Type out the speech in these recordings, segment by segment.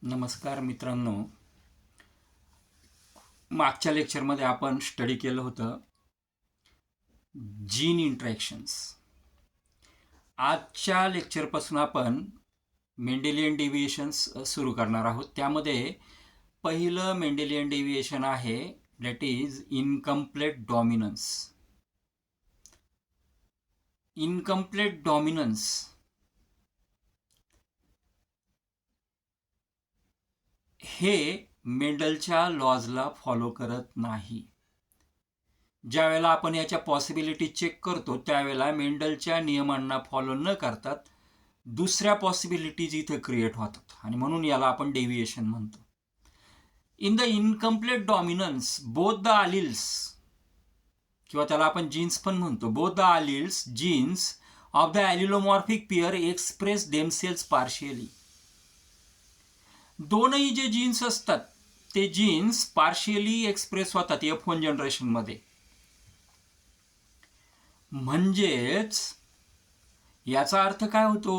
नमस्कार मित्रांनो. मागच्या लेक्चरमध्ये आपण स्टडी केलं होतं जीन इंटरॅक्शन्स. आजच्या लेक्चरपासून आपण मेंडेलियन डेव्हिएशन्स सुरू करणार आहोत. त्यामध्ये पहिलं मेंडेलियन डेव्हिएशन आहे that is incomplete dominance. Incomplete dominance हे मेंडलच्या लॉजला फॉलो करत नाही. ज्या वेळेला आपण याच्या पॉसिबिलिटी चेक करतो त्यावेळेला मेंडलच्या नियमांना फॉलो न करतात दुसऱ्या पॉसिबिलिटीज इथे क्रिएट होतात आणि म्हणून याला आपण डेव्हिएशन म्हणतो. In the incomplete dominance both the alleles, किंवा त्याला आपण जीन्स पण म्हणतो, both the alleles genes of the allelomorphic pair express themselves partially. दोनही जे जीन्स असतात ते जीन्स पार्शियली एक्सप्रेस होतात F1 जनरेशनमध्ये. म्हणजेच याचा अर्थ काय होतो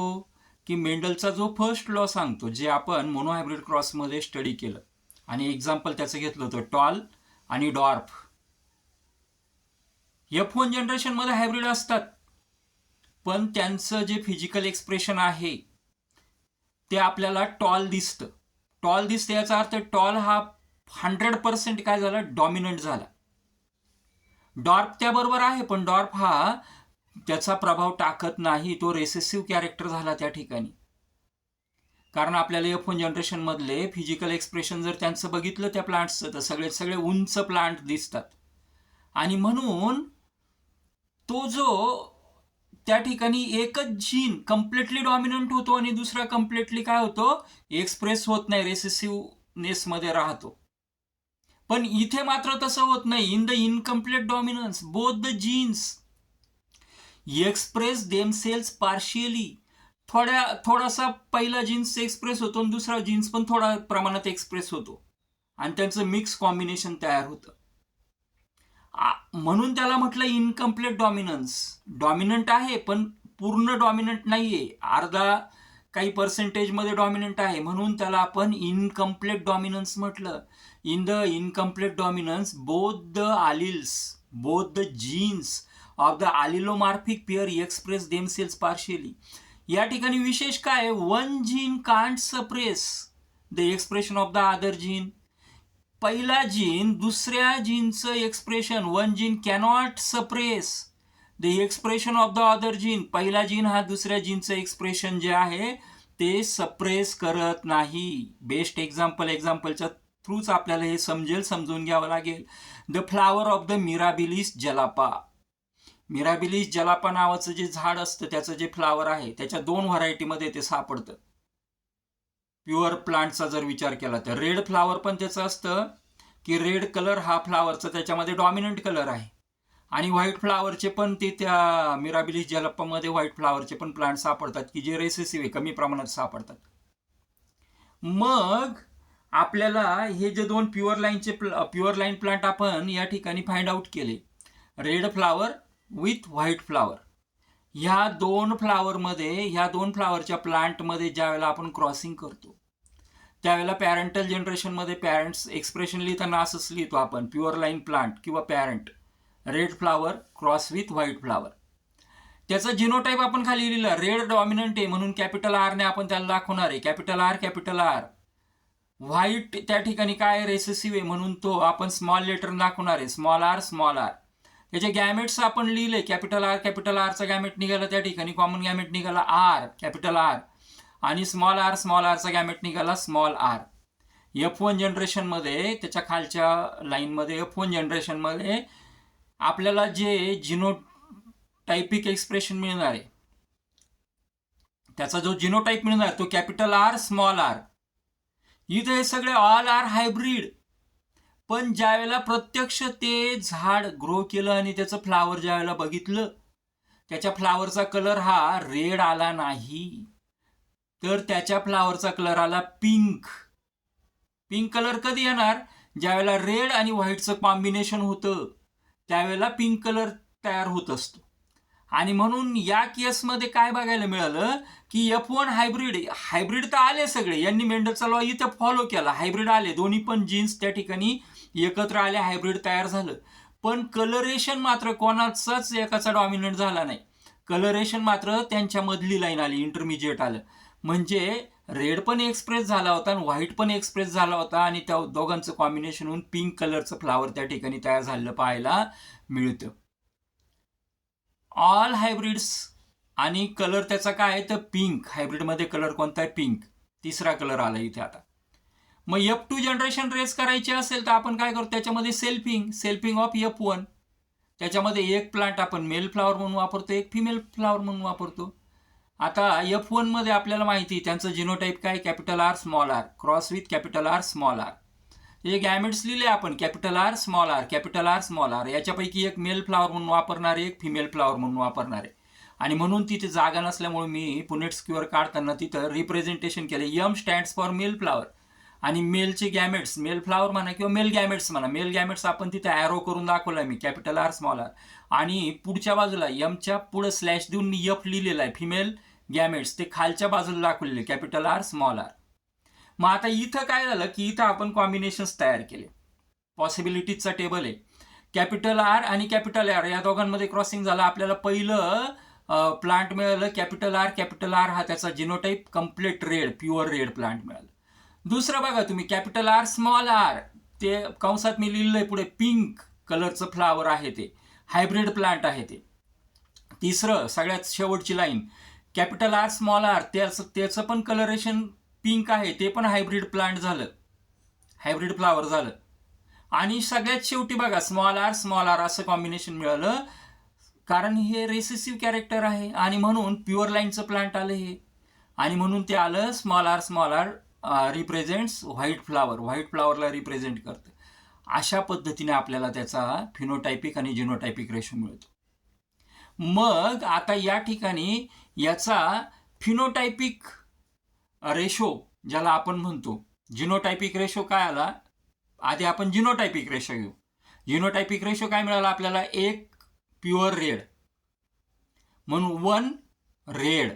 की मेंडलचा जो फर्स्ट लॉ सांगतो, जे आपण मोनोहायब्रिड क्रॉसमध्ये स्टडी केलं आणि एक्झाम्पल त्याचं घेतलं होतं टॉल आणि डॉर्फ. F1 जनरेशनमध्ये हायब्रिड असतात पण त्यांचं जे फिजिकल एक्सप्रेशन आहे ते आपल्याला टॉल दिसतं. टॉल दिसतं याचा अर्थ टॉल हा 100% काय झाला, डॉमिनंट झाला. डॉर्फ त्याबरोबर आहे पण डॉर्फ हा त्याचा प्रभाव टाकत नाही, तो रेसेसिव्ह कॅरेक्टर झाला त्या ठिकाणी. कारण आपल्याला F1 जनरेशन मधले फिजिकल एक्सप्रेशन जर त्यांचं बघितलं त्या प्लांट्सचं तर सगळे उंच प्लांट दिसतात आणि म्हणून तो जो त्या ठिकाणी एकच जीन कम्प्लिटली डॉमिनंट होतो आणि दुसरा कम्प्लिटली काय होतो, एक्सप्रेस होत नाही, रेसेसिव्हनेस मध्ये राहतो. पण इथे मात्र तसं होत नाही. In the incomplete dominance both the genes express themselves partially. थोडासा पहिला जीन्स एक्सप्रेस होतो आणि दुसरा जीन्स पण थोडा प्रमाणात एक्सप्रेस होतो आणि त्यांचं मिक्स कॉम्बिनेशन तयार होतं. म्हणून त्याला म्हटलं इनकम्प्लीट डॉमिनन्स. डॉमिनंट आहे पण पूर्ण डॉमिनंट नाहीये, अर्धा काही पर्सेंटेजमध्ये डॉमिनंट आहे, म्हणून त्याला आपण इनकम्प्लीट डॉमिनन्स म्हटलं. In the incomplete dominance both the alleles, both the genes of the allelomorphic pair express themselves partially. या ठिकाणी विशेष काय, one gene can't suppress the expression of the other gene. पहिला जीन दुसऱ्या जीनचं expression, one gene cannot suppress the expression of the other gene. पहिला gene हा दुसऱ्या जीनचं एक्सप्रेशन जे आहे ते सप्रेस करत नाही. बेस्ट एक्झाम्पलच्या थ्रूच आपल्याला हे समजून घ्यावं लागेल. The flower of the mirabilis जलापा. Mirabilis जलापा नावाचं जे झाड असतं त्याचं जे फ्लावर आहे त्याच्या 2 व्हरायटीमध्ये ते सापडतं. प्युअर प्लांटचा जर विचार केला तर रेड फ्लावर पण त्याचं असतं की रेड कलर हा फ्लावरचा त्याच्यामध्ये डॉमिनंट कलर आहे, आणि व्हाईट फ्लावरचे पण ते त्या मिराबिलिस जलापामध्ये व्हाईट फ्लावरचे पण प्लांट सापडतात की जे रेसेसिव्ह आहे, कमी प्रमाणात सापडतात. मग आपल्याला हे जे 2 प्युअर लाईन प्लांट आपण या ठिकाणी फाइंड आउट केले, red flower with white flower. ह्या 2 फ्लावरच्या प्लांटमध्ये ज्या वेळेला आपण क्रॉसिंग करतो त्यावेळेला पॅरेंटल जनरेशनमध्ये पॅरेंट्स एक्सप्रेशन लिहिताना असंच लिहितो आपण, प्युअर लाईन प्लांट किंवा parent red flower cross with white flower. त्याचा जिनोटाईप आपण खाली लिहिला, रेड डॉमिनंट आहे म्हणून कॅपिटल आर ने आपण त्याला दाखवणार आहे, कॅपिटल आर. व्हाईट त्या ठिकाणी काय, रेसेसिव्ह आहे म्हणून तो आपण स्मॉल लेटर दाखवणार आहे, स्मॉल आर. त्याचे गॅमेट्स आपण लिहिले, कॅपिटल आरचा गॅमेट निघाला त्या ठिकाणी, कॉमन गॅमेट निघाला आर, कॅपिटल आर, आणि स्मॉल आरचा गॅमेट निघाला स्मॉल आर. F1 जनरेशनमध्ये त्याच्या खालच्या लाईनमध्ये F1 जनरेशनमध्ये आपल्याला जे जिनोटायपिक एक्सप्रेशन मिळणार आहे त्याचा जो जिनोटाईप मिळणार तो कॅपिटल आर, स्मॉल आर. इथे हे सगळे ऑल आर हायब्रिड. पण ज्या वेळेला प्रत्यक्ष ते झाड ग्रो केलं आणि त्याचं फ्लावर ज्या वेळेला बघितलं त्याच्या फ्लावरचा कलर हा रेड आला नाही, तर त्याच्या फ्लावरचा कलर आला पिंक. कलर कधी येणार, ज्या वेळेला रेड आणि व्हाईटचं कॉम्बिनेशन होतं त्यावेळेला पिंक कलर तयार होत असतो. आणि म्हणून या केसमध्ये काय बघायला मिळालं की F1 हायब्रिड तर आले सगळे, यांनी मेंडलचा लॉ इथं फॉलो केला, हायब्रिड आले, दोन्ही पण जीन्स त्या ठिकाणी एकत्र आले, हायब्रिड तयार झालं. पण कलरेशन मात्र कोणाचाच एकाचा डॉमिनंट झाला नाही. कलरेशन मात्र त्यांच्या मधली लाईन आली, इंटरमिजिएट आलं. म्हणजे रेड पण एक्सप्रेस झाला होता आणि व्हाईट पण एक्सप्रेस झाला होता आणि त्या दोघांचं कॉम्बिनेशन होऊन पिंक कलरचं फ्लावर त्या ठिकाणी तयार झालेलं पाहायला मिळतं. ऑल हायब्रिड्स आणि कलर त्याचा काय आहे तर पिंक. हायब्रिडमध्ये कलर कोणता आहे? पिंक. तिसरा कलर आला इथे आता. मग F2 जनरेशन रेस करायची असेल तर आपण काय करतो, त्याच्यामध्ये सेल्फिंग ऑफ F1. त्याच्यामध्ये एक प्लांट आपण मेल फ्लावर म्हणून वापरतो, एक फिमेल फ्लावर म्हणून वापरतो. आता F1 मध्ये आपल्याला माहिती त्यांचं जिनोटाईप काय? Capital R small R cross with capital R small R. हे गॅमेट्स लिहिले आपण, capital R small R, capital R small R. याच्यापैकी एक मेल फ्लावर म्हणून वापरणार आहे, एक फिमेल फ्लावर म्हणून वापरणार आहे. आणि म्हणून तिथे जागा नसल्यामुळे मी पुनेट स्क्वेअर काढताना तिथं रिप्रेझेंटेशन केलं. M stands for male flower आणि मेलचे गॅमेट्स, मेल फ्लावर म्हणा किंवा मेल गॅमेट्स म्हणा, मेल गॅमेट्स आपण तिथे ॲरो करून दाखवला मी, कॅपिटल आर स्मॉल आर. आणि पुढच्या बाजूला Mच्या पुढे स्लॅश देऊन मी F लिहिलेला आहे, फिमेल गॅमेट्स, ते खालच्या बाजूला दाखवलेले कॅपिटल आर स्मॉल आर. मग आता इथं काय झालं की इथं आपण कॉम्बिनेशन्स तयार केले, पॉसिबिलिटीजचा टेबल आहे. कॅपिटल आर आणि कॅपिटल आर या दोघांमध्ये क्रॉसिंग झालं. आपल्याला पहिलं प्लांट मिळालं कॅपिटल आर हा त्याचा genotype complete red, pure red plant मिळालं. दुसरं बघा तुम्ही, कॅपिटल आर स्मॉल आर, ते कंसात मी लिहिलंय पुढे, पिंक कलरचं फ्लावर आहे, ते हायब्रिड प्लांट आहे ते. तिसरं सगळ्यात शेवटची line, capital R small R, त्याचं पण कलरेशन पिंक आहे, ते पण हायब्रिड प्लांट झालं, हायब्रिड फ्लावर झालं. आणि सगळ्यात शेवटी बघा स्मॉल आर असं कॉम्बिनेशन मिळालं, कारण हे रेसेसिव्ह कॅरेक्टर आहे आणि म्हणून प्युअर लाईनचं प्लांट आलं हे. आणि म्हणून ते आलं स्मॉल आर रिप्रेझेंट्स व्हाईट फ्लावरला रिप्रेझेंट करतं. अशा पद्धतीने आपल्याला त्याचा फिनोटायपिक आणि जिनोटायपिक रेशो मिळतो. मग आता या ठिकाणी याचा फिनोटायपिक रेशो ज्याला आपण म्हणतो, जिनोटायपिक रेशो काय आला, आधी आपण जिनोटायपिक रेशो घेऊ. जिनोटायपिक रेशो काय मिळाला आपल्याला, एक प्युअर रेड म्हणून 1 रेड,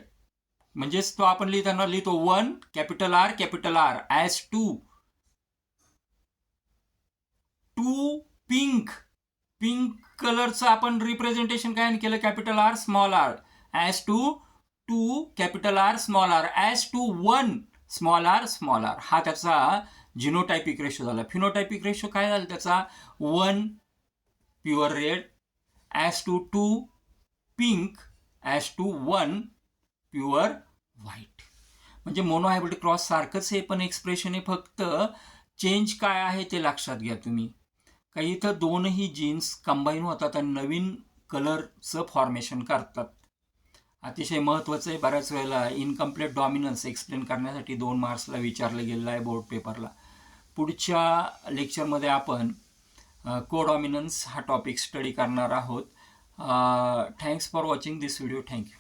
म्हणजेच तो आपण लिहिताना लिहितो 1 कॅपिटल आर ॲज 2 पिंक कलरचं आपण रिप्रेझेंटेशन काय केलं, capital R small R as 2 capital R small R as 1 small R. हा त्याचा जिनोटायपिक रेशो झाला. फिनोटायपिक रेशो काय झाला त्याचा, 1 pure red as 2 pink as 1 pure white. म्हणजे मोनोहायब्रिड क्रॉस सारखंच हे पण एक्सप्रेशन आहे, फक्त चेंज काय आहे ते लक्षात घ्या तुम्ही. काही इथं दोनही जीन्स कंबाईन होतात आणि नवीन कलरचं फॉर्मेशन करतात. अतिशय महत्त्वाचं आहे. बऱ्याच वेळेला इनकम्प्लीट डॉमिनन्स एक्सप्लेन करण्यासाठी 2 मार्क्सला विचारलं गेलेलं आहे बोर्ड पेपरला. पुढच्या लेक्चरमध्ये आपण कोडॉमिनन्स हा टॉपिक स्टडी करणार आहोत. Thanks for watching this video. Thank you.